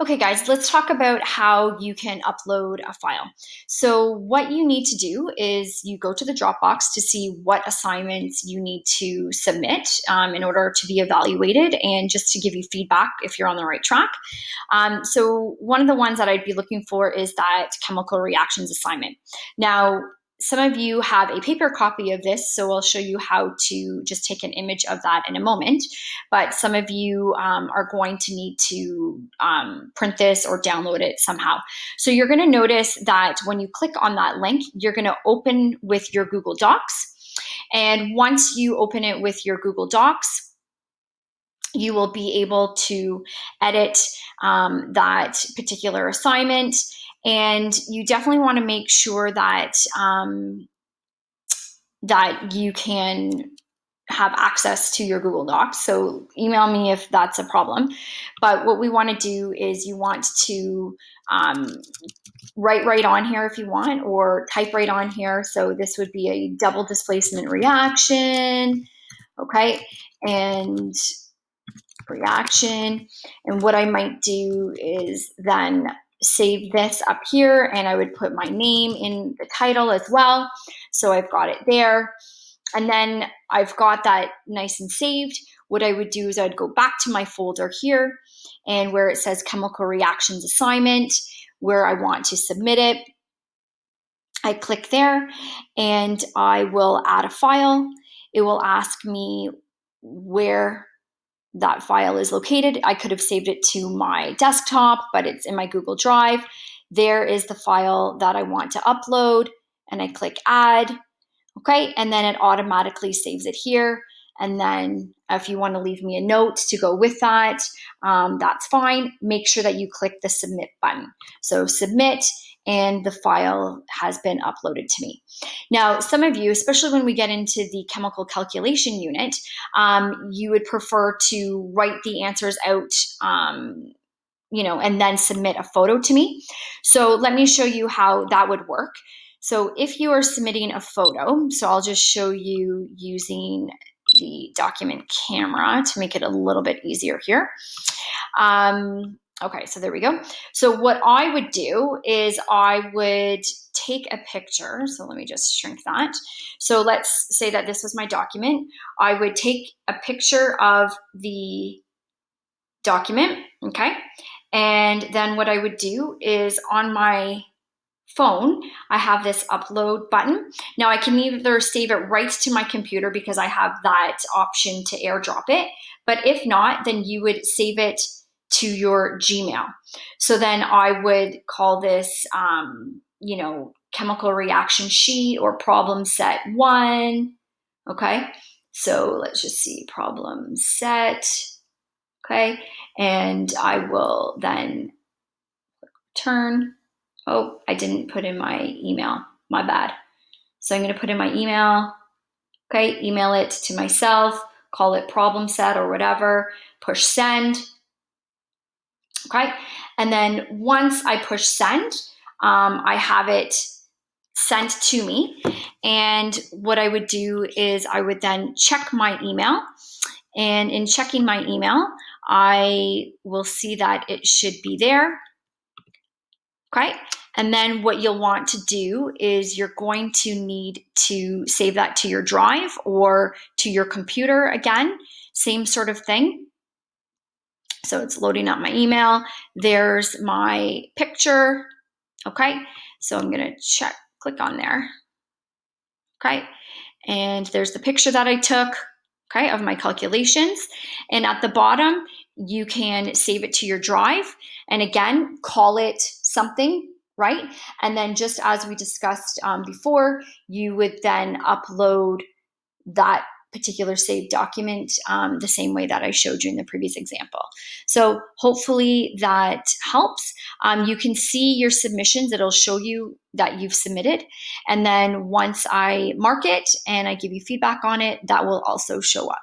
Okay, guys, let's talk about how you can upload a file. So what you need to do is you go to the Dropbox to see what assignments you need to submit in order to be evaluated and just to give you feedback if you're on the right track. So one of the ones that I'd be looking for is that chemical reactions assignment. Now, some of you have a paper copy of this, so I'll show you how to just take an image of that in a moment. But some of you are going to need to print this or download it somehow. So you're going to notice that when you click on that link, you're going to open with your Google Docs. And once you open it with your Google Docs, you will be able to edit that particular assignment. And you definitely want to make sure that that you can have access to your Google Docs. So email me if that's a problem. But what we want to do is you want to write right on here if you want, or type right on here. So this would be a double displacement reaction, okay, and reaction. And what I might do is then save this up here, and I would put my name in the title as well. So I've got it there. And then I've got that nice and saved. What I would do is I'd go back to my folder here, and where it says chemical reactions assignment, where I want to submit it, I click there and I will add a file. It will ask me where that file is located. I could have saved it to my desktop, but it's in my Google Drive. There is the file that I want to upload, and I click add. Okay, and then it automatically saves it here. And then if you want to leave me a note to go with that, that's fine. Make sure that you click the submit button. So submit, and the file has been uploaded to me. Now, some of you, especially when we get into the chemical calculation unit, you would prefer to write the answers out and then submit a photo to me. So let me show you how that would work. So if you are submitting a photo, so I'll just show you using the document camera to make it a little bit easier here. Okay, so there we go. So what I would do is I would take a picture. So let me just shrink that. So let's say that this was my document. I would take a picture of the document, okay? And then what I would do is on my phone, I have this upload button. Now I can either save it right to my computer because I have that option to airdrop it. But if not, then you would save it to your Gmail. So then I would call this, chemical reaction sheet or problem set 1. Okay. So let's just see, problem set. Okay. And I will then return. Oh, I didn't put in my email. My bad. So I'm going to put in my email. Okay, email it to myself, call it problem set or whatever, push send. Okay, and then once I push send, I have it sent to me. And what I would do is I would then check my email. And in checking my email, I will see that it should be there. Okay, and then what you'll want to do is you're going to need to save that to your drive or to your computer again, same sort of thing. So it's loading up my email. There's my picture. Okay, so I'm going to click on there. Okay, and there's the picture that I took, okay, of my calculations. And at the bottom, you can save it to your drive. And again, call it something, right? And then just as we discussed before, you would then upload that particular saved document the same way that I showed you in the previous example. So hopefully that helps. You can see your submissions. It'll show you that you've submitted. And then once I mark it and I give you feedback on it, that will also show up.